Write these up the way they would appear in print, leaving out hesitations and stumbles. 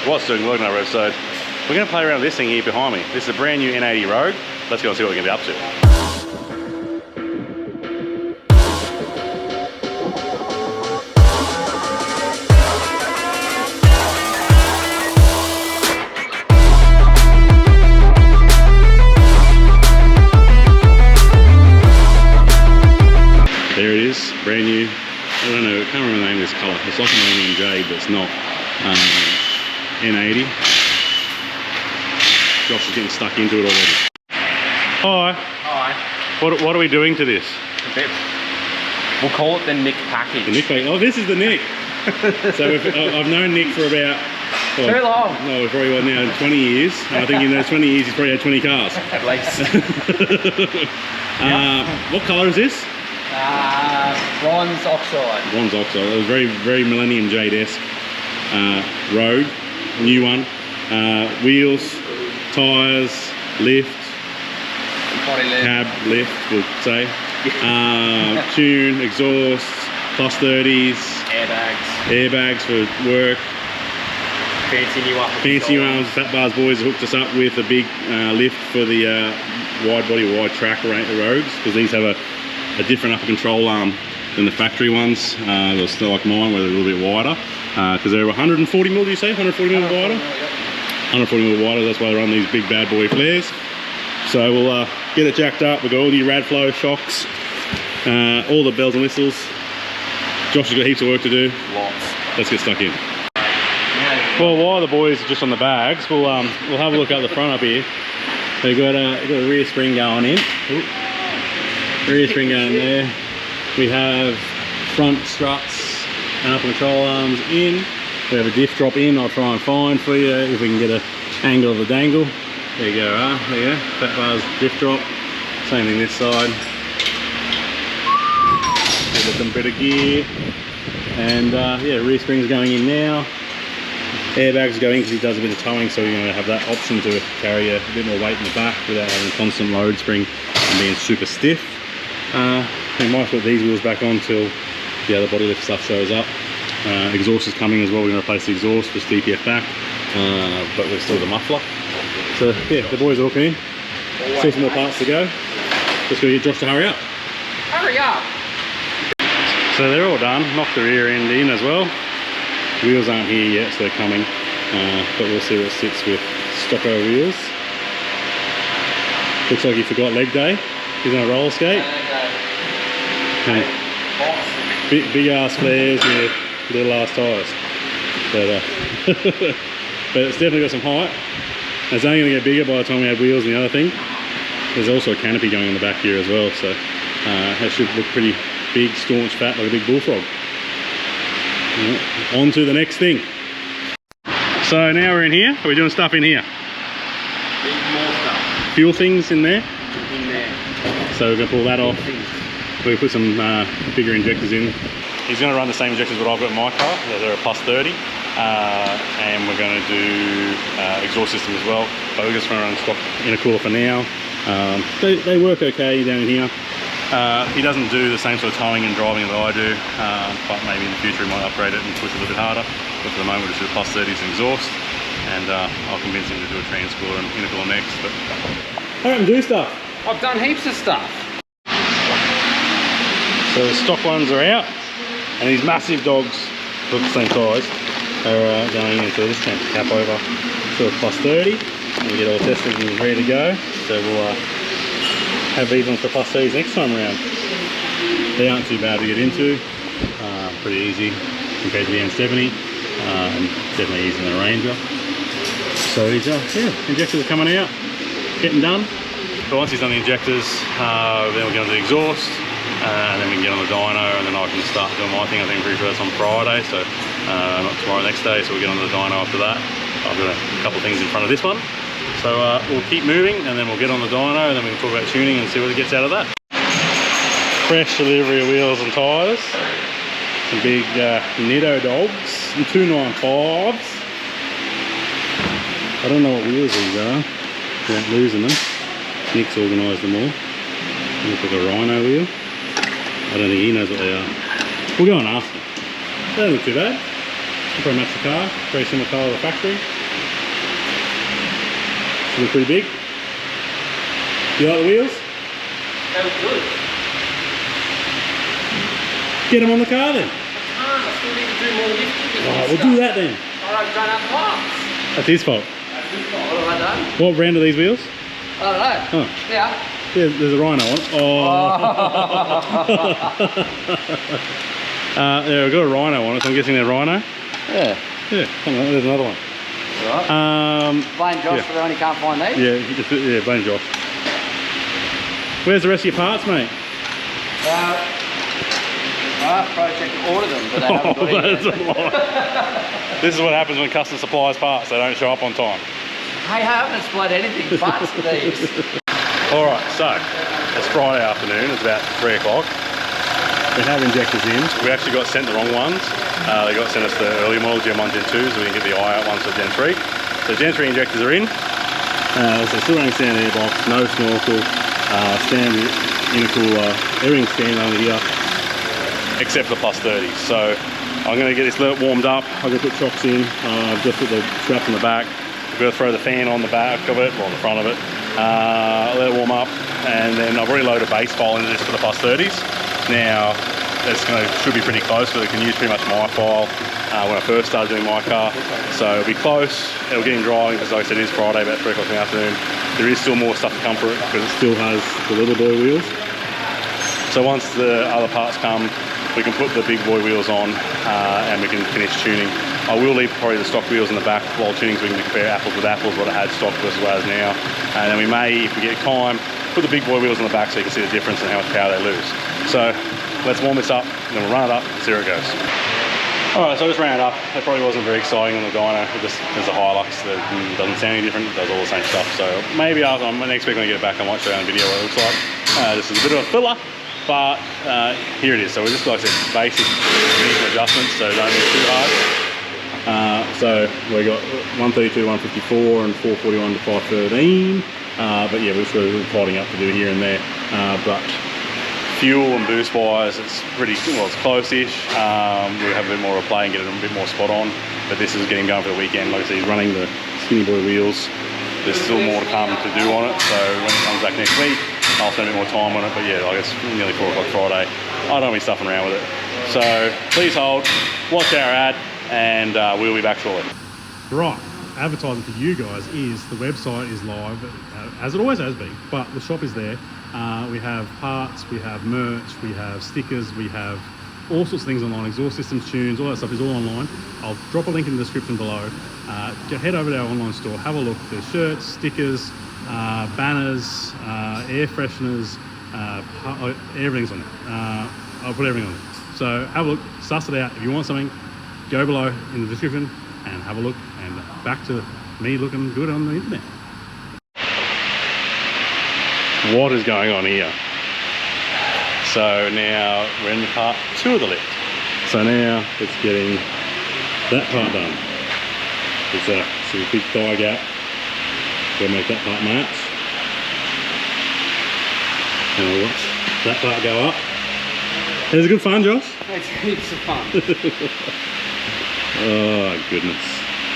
was doing work on that road, so we're going to play around with this thing here behind me. This is a brand new N80 Rogue. Let's go and see what we can be up to. There it is, brand new. I don't know, I can't remember the name of this colour. It's like an aluminium jade, but it's not. N80. Josh is getting stuck into it already. Hi. Hi. What are we doing to this? We'll call it the Nick package. The Nick package. Oh, this is the Nick. So I've known Nick for about... Well, too long. No, we've probably got now 20 years. And I think in those 20 years he's probably had 20 cars. At least. What colour is this? Bronze oxide. Bronze oxide. It was very, very Millennium Jade-esque. Rogue, new one. Wheels, tyres, lift, body lift, cab lift, we'll say. Tune, exhaust, plus 30s, airbags for work. Fancy new up. Fancy new arms. Fat Bars boys hooked us up with a big lift for the wide body, wide track Rogues, because these have a different upper control arm than the factory ones. They're still like mine, where they're a little bit wider, because they're 140 mil. Do you say 140 mil wider? 140 mil wider. That's why they run these big bad boy flares. So we'll get it jacked up. We've got all the Radflow shocks, all the bells and whistles. Josh has got heaps of work to do. Lots. Let's get stuck in. Well, while the boys are just on the bags, we'll have a look at the front up here. They've got a rear spring going in. Ooh. Rear spring going there. We have front struts and upper control arms in. We have a diff drop in. I'll try and find for you if we can get an angle of the dangle. There you go, there you go. Fat Bars diff drop. Same thing this side. Give it a bit of gear. And yeah, rear spring's going in now. Airbags going because he does a bit of towing, so you're going to have that option to carry a bit more weight in the back without having a constant load spring and being super stiff. We might put these wheels back on till the other body lift stuff shows up. Exhaust is coming as well. We're going to replace the exhaust, just DPF back, but we're still the muffler. So yeah, the boys are looking in. Still some more parts to go. Just going to get Josh to hurry up. Hurry up! So they're all done. Knocked the rear end in as well. Wheels aren't here yet, so they're coming. But we'll see what sits with Stocko wheels. Looks like he forgot leg day. He's on a roller skate. Okay. Big ass flares with little ass tyres. But, but it's definitely got some height. It's only going to get bigger by the time we add wheels and the other thing. There's also a canopy going on the back here as well, so that should look pretty big, staunch, fat, like a big bullfrog. Right, on to the next thing. So now we're in here. Are we doing stuff in here? More stuff. Fuel things in there? In there. So we're going to pull that off. We'll put some bigger injectors in. He's going to run the same injectors what I've got in my car. They're a plus 30. And we're going to do exhaust system as well. But we're just going to run stock intercooler for now. They work okay down here. He doesn't do the same sort of towing and driving that I do, but maybe in the future he might upgrade it and push it a little bit harder. But for the moment we'll just do plus 30s and exhaust, and I'll convince him to do a transcooler and intercooler next. But I don't do stuff. I've done heaps of stuff. So the stock ones are out, and these massive dogs, look the same size, are going into this tank cap over to a plus 30, and we get all tested and ready to go. So we'll have these ones for plus 30s next time around. They aren't too bad to get into, pretty easy compared to the N70, and definitely easier than a Ranger. So he's, yeah, injectors are coming out, getting done. But once he's done the injectors, then we'll get on to the exhaust, and then we can get on the dyno, and then I can start doing my thing. I think I'm pretty sure that's on Friday, so not tomorrow, next day, so we'll get on to the dyno after that. I've got a couple of things in front of this one. So we'll keep moving, and then we'll get on the dyno, and then we can talk about tuning and see what it gets out of that. Fresh delivery of wheels and tyres. Some big Nitto dogs and 295s. I don't know what wheels these are without losing them. Nick's organised them all. They look like a Rhino wheel. I don't think he knows what they are. We'll go and ask him. They don't look too bad. They'll probably match the car. Very similar car to the factory. Look pretty big. You like the wheels? That was good. Get them on the car then. I still need to do more lifting. Oh, we'll do that then. I've done up parts. That's his fault. That's his fault. What have I done? What brand are these wheels? I don't know. Oh. Yeah. There's a Rhino on. Oh. Yeah, we've got a Rhino on it, so I'm guessing they're Rhino. Yeah. Yeah, hang on, there's another one. Right. Blame Josh yeah. for the only can't find these. Yeah, blame Josh. Where's the rest of your parts, mate? Procheck ordered them, but they haven't got That's it a lie. This is what happens when custom supplies parts, they don't show up on time. Hey, I haven't displayed anything but these. Alright, so it's Friday afternoon, it's about 3 o'clock. We have injectors in. We actually got sent the wrong ones. They got sent us the early model Gen 1, Gen 2, so we can get the eye out ones for Gen 3. So Gen 3 injectors are in. So still running standard airbox, no snorkel, standard intercooler, everything's standard under here, except for the plus 30. So I'm going to get this warmed up. I'm going to put chocks in. I've just put the straps on the back. I'm going to throw the fan on the back of it, or on the front of it. Let it warm up, and then I've already loaded a base file into this for the plus 30s. Now, should be pretty close, but it can use pretty much my file when I first started doing my car. So it'll be close, it'll get in drying, because like I said, it is Friday, about 3 o'clock in the afternoon. There is still more stuff to come for it, because it still has the little boy wheels. So once the other parts come, we can put the big boy wheels on, and we can finish tuning. I will leave probably the stock wheels in the back while tuning, so we can compare apples with apples, what it had stock versus what it has now. And then we may, if we get time, put the big boy wheels on the back so you can see the difference and how much power they lose. So let's warm this up, then we'll run it up and see where it goes. Alright, so I just ran it up. It probably wasn't very exciting on the dyno. There's a Hilux that doesn't sound any different, it does all the same stuff. So maybe next week when I get it back, I might show you on a video what it looks like. This is a bit of a filler, but here it is. So we just, like I said, basic adjustments, so don't be too hard. So we got 132, 154 and 441 to 513. But yeah, we've just got a little tidying up to do here and there. But fuel and boost wise, it's pretty, well, it's close-ish. We'll have a bit more of a play and get it a bit more spot on. But this is getting going for the weekend. Like I said, he's running the skinny boy wheels. There's still more to come to do on it. So when it comes back next week, I'll spend a bit more time on it. But yeah, like it's nearly 4 o'clock Friday. I don't want to be stuffing around with it. So please hold, watch our ad, and we'll be back shortly. Right, advertising for you guys is the website is live, as it always has been, but the shop is there. We have parts, we have merch, we have stickers, we have all sorts of things online, exhaust systems, tunes, all that stuff is all online. I'll drop a link in the description below. Head over to our online store, have a look. There's shirts, stickers, banners, air fresheners, everything's on there. I'll put everything on there. So have a look, suss it out. If you want something, go below in the description and have a look, and back to me looking good on the internet. What is going on here? So now we're in part 2 of the lift. So now it's getting that part done. It's a big thigh gap. We'll make that part match. And we'll watch that part go up. It was good fun, Josh. It's heaps of fun. Oh goodness.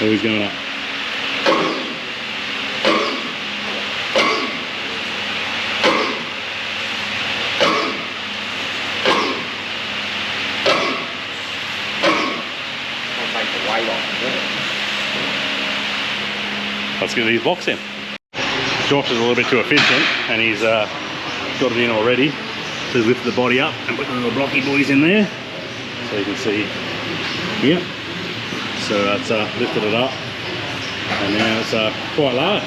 Always going up. Let's get these blocks in. Josh is a little bit too efficient, and he's got it in already. So he's lifted the body up and put the little blocky boys in there, so you can see here. So that's lifted it up, and now it's quite large.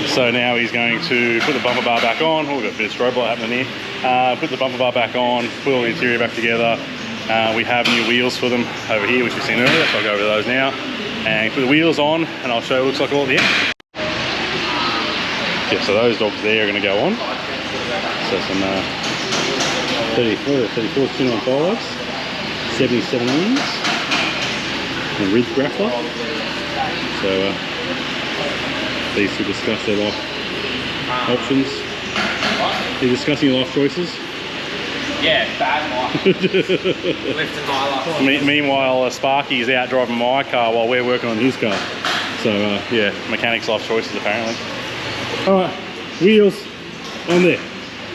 So now he's going to put the bumper bar back on. Oh, we've got a bit of strobe light happening here. Put the bumper bar back on, put all the interior back together. We have new wheels for them over here, which we've seen earlier, so I'll go over those now. And put the wheels on, and I'll show you what it looks like all at the end. Yeah, so those dogs there are going to go on. So some 34, 295s, 77s, and Ridge Grappler. So these to discuss their life options. They're discussing your life choices. Yeah, bad life. Lifting Hilux. Meanwhile, Sparky is out driving my car while we're working on his car. So yeah, mechanics' life choices apparently. All right, wheels on there.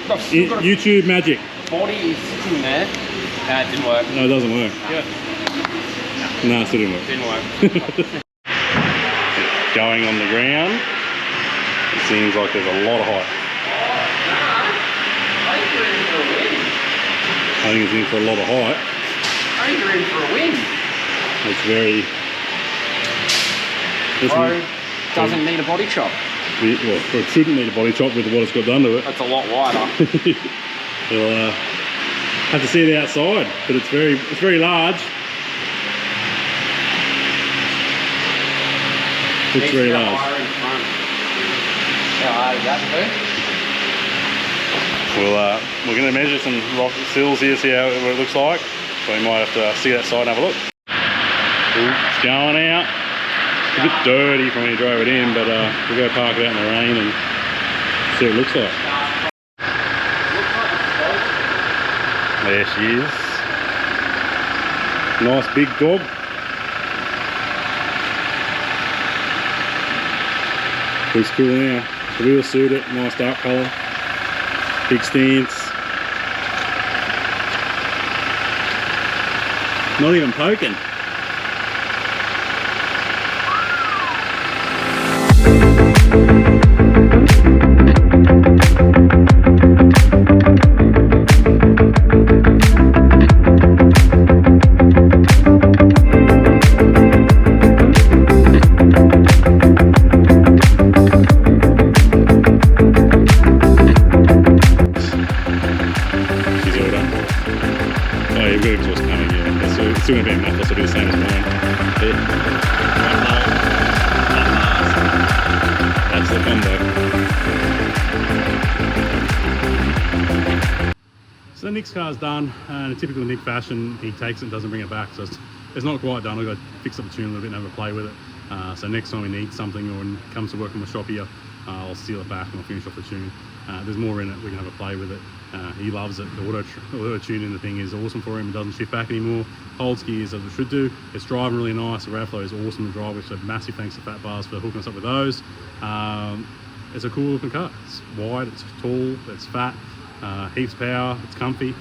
YouTube magic. Body is in there. No, it didn't work. No, it doesn't work. Yeah. No, it still didn't work. Didn't work. Going on the ground, it seems like there's a lot of height. I think it's in for a lot of height. I think you're in for a win. It's very... Rogue doesn't need a body chop. Well, it shouldn't need a body chop with what it's got done to it. That's a lot wider. You'll have to see it outside, but it's very large. It's very large. How hard is that, We're going to measure some rock sills here, see what it looks like. So we might have to see that side and have a look. Ooh, it's going out. It's a bit dirty from when you drove it in, but we'll go park it out in the rain and see what it looks like. There she is. Nice big dog. Looks cool now. The wheels suit it, nice dark colour. Big stance. Not even poking. Still going to be enough, this will be the same as mine. That's the combo. So Nick's car's done, and in typical Nick fashion, he takes it and doesn't bring it back. So it's not quite done. I've got to fix up the tune a little bit and have a play with it. So next time he needs something or when he comes to work on the shop here, I'll seal it back and I'll finish off the tune. There's more in it, we can have a play with it. He loves it. The auto tuning the thing is awesome for him. It doesn't shift back anymore. Holds gears as it should do. It's driving really nice. The RAV flow is awesome to drive with, so massive thanks to Fat Bars for hooking us up with those. It's a cool looking car. It's wide, it's tall, it's fat, heaps of power, it's comfy.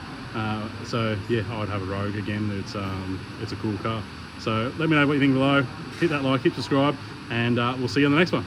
So yeah, I'd have a Rogue again. It's a cool car. So let me know what you think below. Hit that like, hit subscribe, and we'll see you on the next one.